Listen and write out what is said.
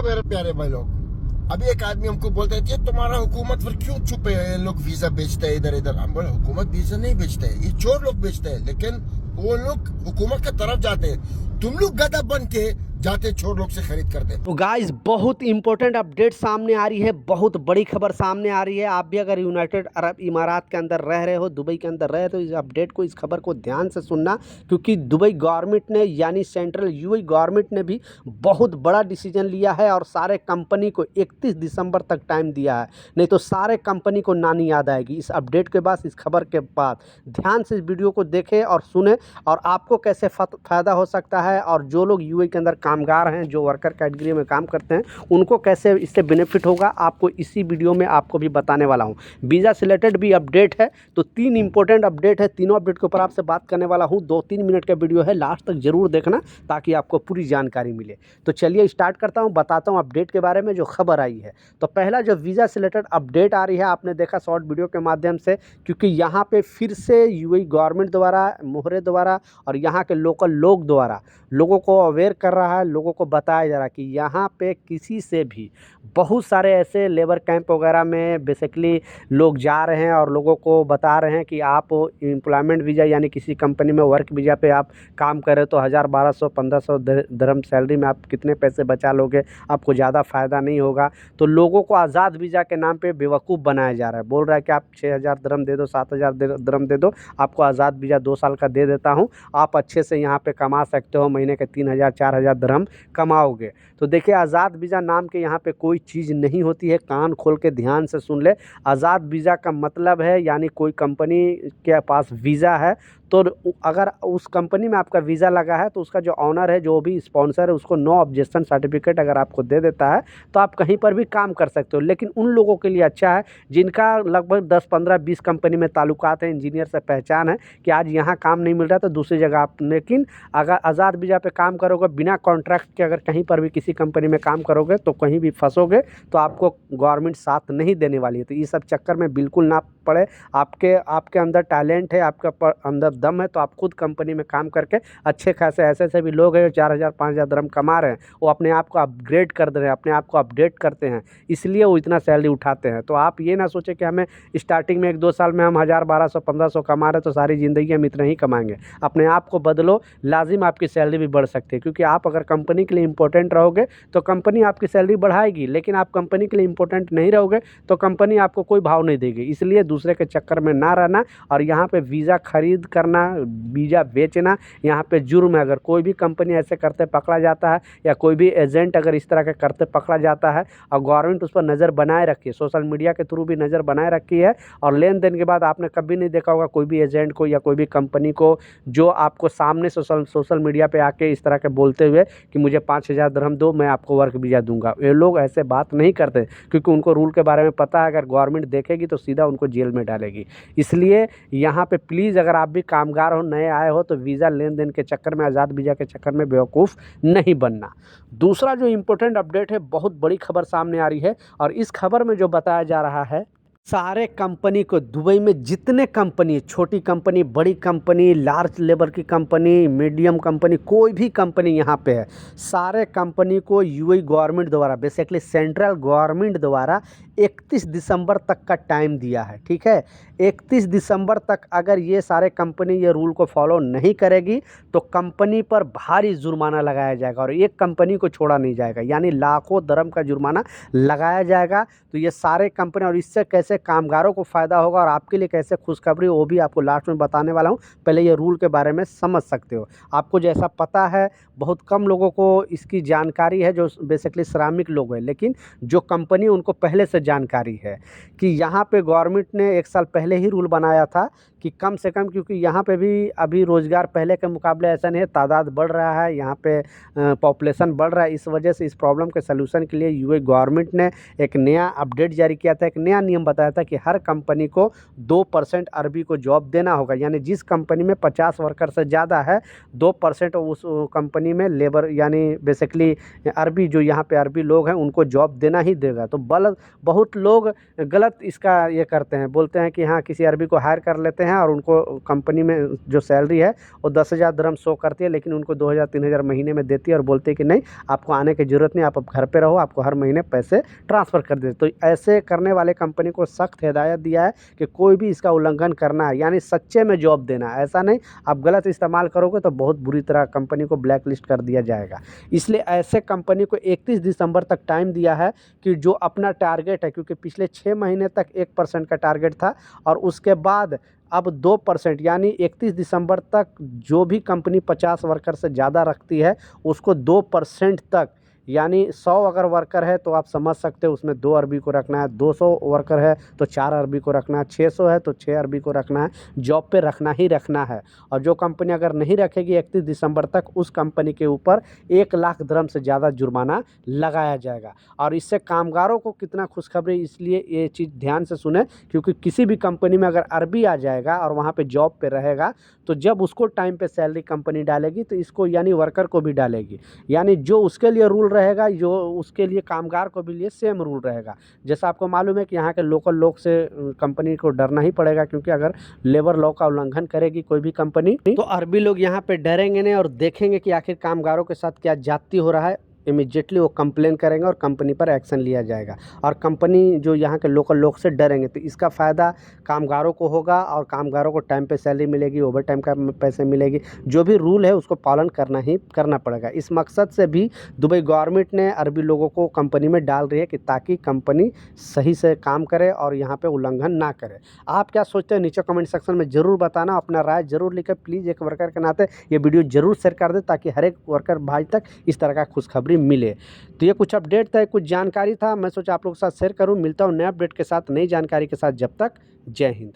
मेरे प्यारे भाई लोग, अभी एक आदमी हमको बोलता है कि तुम्हारा हुकूमत पर क्यों चुप है, ये लोग वीजा बेचते हैं इधर इधर। हम बोले हुकूमत वीजा नहीं बेचते है, ये चोर लोग बेचते हैं, लेकिन वो लोग हुकूमत की तरफ जाते हैं, तुम लोग गधा बन के जाते चोर लोग से खरीद करते। तो गाइस बहुत इंपॉर्टेंट अपडेट सामने आ रही है, बहुत बड़ी खबर सामने आ रही है। आप भी अगर यूनाइटेड अरब इमारात के अंदर रह रहे हो, दुबई के अंदर रह रहे हो, तो इस अपडेट को, इस खबर को ध्यान से सुनना, क्योंकि दुबई गवर्नमेंट ने यानी सेंट्रल यूएई गवर्नमेंट ने भी बहुत बड़ा डिसीजन लिया है और सारे कंपनी को 31 दिसंबर तक टाइम दिया है, नहीं तो सारे कंपनी को नानी याद आएगी। इस अपडेट के बाद, इस खबर के बाद ध्यान से इस वीडियो को देखें और सुने, और आपको कैसे फ़ायदा हो सकता है, और जो लोग यूएई के अंदर कामगार हैं, जो वर्कर कैटेगरी में काम करते हैं, उनको कैसे इससे बेनिफिट होगा, आपको इसी वीडियो में आपको भी बताने वाला हूं। वीज़ा से रिलेटेड भी अपडेट है, तो 3 इंपॉर्टेंट अपडेट है, तीनों अपडेट के ऊपर आपसे बात करने वाला हूं। 2-3 मिनट का वीडियो है, लास्ट तक जरूर देखना ताकि आपको पूरी जानकारी मिले। तो चलिए स्टार्ट करता हूँ, बताता हूँ अपडेट के बारे में जो खबर आई है। तो पहला जो वीज़ा से रिलेटेड अपडेट आ रही है, आपने देखा शॉर्ट वीडियो के माध्यम से, क्योंकि यहाँ पे फिर से यूएई गवर्नमेंट द्वारा, मोहरे द्वारा और यहाँ के लोकल लोग द्वारा लोगों को अवेयर कर रहा है, लोगों को बताया जा रहा है कि यहाँ पे किसी से भी, बहुत सारे ऐसे लेबर कैंप वगैरह में बेसिकली लोग जा रहे हैं और लोगों को बता रहे हैं कि आप एम्प्लॉयमेंट वीज़ा यानी किसी कंपनी में वर्क वीज़ा पे आप काम करें तो 1000, 1200, 1500 दिरहम सैलरी में आप कितने पैसे बचा लोगे, आपको ज़्यादा फ़ायदा नहीं होगा। तो लोगों को आज़ाद वीज़ा के नाम पे बेवकूफ़ बनाया जा रहा है। बोल रहा है कि आप 6000 दिरहम दे दो, 7000 दिरहम दे दो, आपको आज़ाद वीज़ा 2 साल का दे देता हूँ, आप अच्छे से यहाँ पे कमा सकते हो, महीने के 3000, 4000 दिरहम कमाओगे। तो देखिए, आज़ाद वीज़ा नाम के यहाँ पे कोई चीज़ नहीं होती है, कान खोल के ध्यान से सुन ले। आज़ाद वीज़ा का मतलब है यानी कोई कंपनी के पास वीज़ा है, तो अगर उस कंपनी में आपका वीज़ा लगा है तो उसका जो ऑनर है, जो भी स्पॉन्सर है, उसको नो ऑब्जेक्शन सर्टिफिकेट अगर आपको दे देता है तो आप कहीं पर भी काम कर सकते हो। लेकिन उन लोगों के लिए अच्छा है जिनका लगभग 10, 15, 20 कंपनी में ताल्लुकात है, इंजीनियर से पहचान है कि आज यहाँ काम नहीं मिल रहा तो दूसरी जगह आप, लेकिन अगर आज़ाद वीज़ा पे काम करोगे बिना कॉन्ट्रैक्ट के, अगर कहीं पर भी किसी कंपनी में काम करोगे तो कहीं भी फंसोगे तो आपको गवर्नमेंट साथ नहीं देने वाली है। तो ये सब चक्कर में बिल्कुल ना पड़े। आपके अंदर टैलेंट है, आपके अंदर दम है, तो आप खुद कंपनी में काम करके अच्छे खासे, ऐसे ऐसे भी लोग हैं जो 4000, 5000 दिरहम कमा रहे हैं, वो अपने आप को अपग्रेड कर दे रहे हैं, अपने आप को अपडेट करते हैं, इसलिए वो इतना सैलरी उठाते हैं। तो आप ये ना सोचें कि हमें स्टार्टिंग में 1-2 साल में हम 1000, 1200, 1500 कमा रहे हैं तो सारी ज़िंदगी हम इतना ही कमाएंगे। अपने आप को बदलो, लाजिम आपकी सैलरी भी बढ़ सकती है, क्योंकि आप अगर कंपनी के लिए इंपॉर्टेंट रहोगे तो कंपनी आपकी सैलरी बढ़ाएगी, लेकिन आप कंपनी के लिए इंपॉर्टेंट नहीं रहोगे तो कंपनी आपको कोई भाव नहीं देगी। इसलिए दूसरे के चक्कर में ना रहना, और यहाँ पे वीज़ा खरीद करना, वीज़ा बेचना यहाँ पे जुर्म है। अगर कोई भी कंपनी ऐसे करते पकड़ा जाता है, या कोई भी एजेंट अगर इस तरह के करते पकड़ा जाता है, और गवर्नमेंट उस पर नज़र बनाए रखी है, सोशल मीडिया के थ्रू भी नज़र बनाए रखी है, और लेन देन के बाद आपने कभी नहीं देखा होगा कोई भी एजेंट को या कोई भी कंपनी को जो आपको सामने सोशल मीडिया पे आके इस तरह के बोलते हुए कि मुझे 5000 दिरहम दो, मैं आपको वर्क वीज़ा दूंगा। ये लोग ऐसे बात नहीं करते, क्योंकि उनको रूल के बारे में पता है, अगर गवर्नमेंट देखेगी तो सीधा उनको जेल में डालेगी। इसलिए यहाँ पे प्लीज़, अगर आप भी कामगार हो, नए आए हो, तो वीज़ा लेन देन के चक्कर में, आज़ाद वीज़ा के चक्कर में बेवकूफ़ नहीं बनना। दूसरा जो इम्पोर्टेंट अपडेट है, बहुत बड़ी खबर सामने आ रही है, और इस खबर में जो बताया जा रहा है, सारे कंपनी को, दुबई में जितने कंपनी, छोटी कंपनी, बड़ी कंपनी, लार्ज लेबर की कंपनी, मीडियम कंपनी, कोई भी कंपनी यहाँ पे है, सारे कंपनी को यूएई गवर्नमेंट द्वारा, बेसिकली सेंट्रल गवर्नमेंट द्वारा 31 दिसंबर तक का टाइम दिया है। ठीक है, 31 दिसंबर तक अगर ये सारे कंपनी ये रूल को फॉलो नहीं करेगी तो कंपनी पर भारी जुर्माना लगाया जाएगा, और एक कंपनी को छोड़ा नहीं जाएगा, यानी लाखों दिरहम का जुर्माना लगाया जाएगा। तो ये सारे कंपनी, और इससे कैसे कामगारों को फ़ायदा होगा और आपके लिए कैसे खुशखबरी, वो भी आपको लास्ट में बताने वाला हूँ। पहले ये रूल के बारे में समझ सकते हो। आपको जैसा पता है, बहुत कम लोगों को इसकी जानकारी है जो बेसिकली श्रमिक लोग हैं, लेकिन जो कंपनी उनको पहले से जानकारी है कि यहाँ पे गवर्नमेंट ने 1 साल पहले ही रूल बनाया था कि कम से कम, क्योंकि यहाँ पे भी अभी रोज़गार पहले के मुकाबले ऐसा नहीं है, तादाद बढ़ रहा है, यहाँ पे पॉपुलेशन बढ़ रहा है। इस वजह से इस प्रॉब्लम के सलूशन के लिए यूएई गवर्नमेंट ने एक नया अपडेट जारी किया था, एक नया नियम बताया बताया था कि हर कंपनी को 2% अरबी को जॉब देना होगा, यानी जिस कंपनी में 50 वर्कर से ज़्यादा है 2% उस कंपनी में लेबर यानी बेसिकली अरबी जो यहाँ पे अरबी लोग हैं उनको जॉब देना ही देगा। तो बहुत लोग गलत इसका ये करते हैं, बोलते हैं कि हाँ किसी अरबी को हायर कर लेते हैं और उनको कंपनी में जो सैलरी है वो 10,000 दिरहम शो करती है, लेकिन उनको 2,000-3,000 महीने में देती है और बोलते हैं कि नहीं आपको आने की ज़रूरत नहीं, आप अब घर पे रहो, आपको हर महीने पैसे ट्रांसफ़र कर देते। तो ऐसे करने वाले कंपनी को सख्त हिदायत दिया है कि कोई भी इसका उल्लंघन करना है, यानी सच्चे में जॉब देना है, ऐसा नहीं आप गलत इस्तेमाल करोगे तो बहुत बुरी तरह कंपनी को ब्लैक लिस्ट कर दिया जाएगा। इसलिए ऐसे कंपनी को 31 दिसंबर तक टाइम दिया है कि जो अपना टारगेट है, क्योंकि पिछले 6 महीने तक 1% का टारगेट था और उसके बाद अब 2% यानी 31 दिसंबर तक जो भी कंपनी 50 वर्कर से ज़्यादा रखती है उसको 2% तक, यानी 100 अगर वर्कर है तो आप समझ सकते हो उसमें 2 अरबी को रखना है, 200 वर्कर है तो 4 अरबी को रखना है, 600 है तो 6 अरबी को रखना है, जॉब पे रखना ही रखना है। और जो कंपनी अगर नहीं रखेगी 31 दिसंबर तक उस कंपनी के ऊपर 1 लाख दिरहम से ज़्यादा जुर्माना लगाया जाएगा। और इससे कामगारों को कितना खुशखबरी, इसलिए ये चीज़ ध्यान से सुने, क्योंकि किसी भी कंपनी में अगर अरबी आ जाएगा और वहाँ पे जॉब पे रहेगा तो जब उसको टाइम पे सैलरी कंपनी डालेगी तो इसको यानी वर्कर को भी डालेगी, यानी जो उसके लिए रूल रहेगा जो उसके लिए कामगार को भी लिए सेम रूल रहेगा। जैसा आपको मालूम है कि यहाँ के लोकल लोग से कंपनी को डरना ही पड़ेगा, क्योंकि अगर लेबर लॉ का उल्लंघन करेगी कोई भी कंपनी तो अरबी लोग यहाँ पे डरेंगे नहीं और देखेंगे कि आखिर कामगारों के साथ क्या ज्यादती हो रहा है। इमीडिएटली वो कंप्लेन करेंगे और कंपनी पर एक्शन लिया जाएगा और कंपनी जो यहाँ के लोकल लोग से डरेंगे, तो इसका फ़ायदा कामगारों को होगा और कामगारों को टाइम पे सैलरी मिलेगी, ओवर टाइम का पैसे मिलेगी। जो भी रूल है उसको पालन करना पड़ेगा। इस मकसद से भी दुबई गवर्नमेंट ने अरबी लोगों को कंपनी में डाल रही है कि ताकि कंपनी सही से काम करे और यहाँ पे उल्लंघन ना करे। आप क्या सोचते हैं नीचे कमेंट सेक्शन में ज़रूर बताना, अपना राय ज़रूर लिखें। प्लीज़ एक वर्कर के नाते ये वीडियो ज़रूर शेयर कर दे ताकि हर एक वर्कर भाई तक इस तरह का खुशखबरी मिले। तो ये कुछ अपडेट था, कुछ जानकारी था, मैं सोचा आप लोगों के साथ शेयर करूं। मिलता हूं नए अपडेट के साथ, नई जानकारी के साथ। जब तक जय हिंद।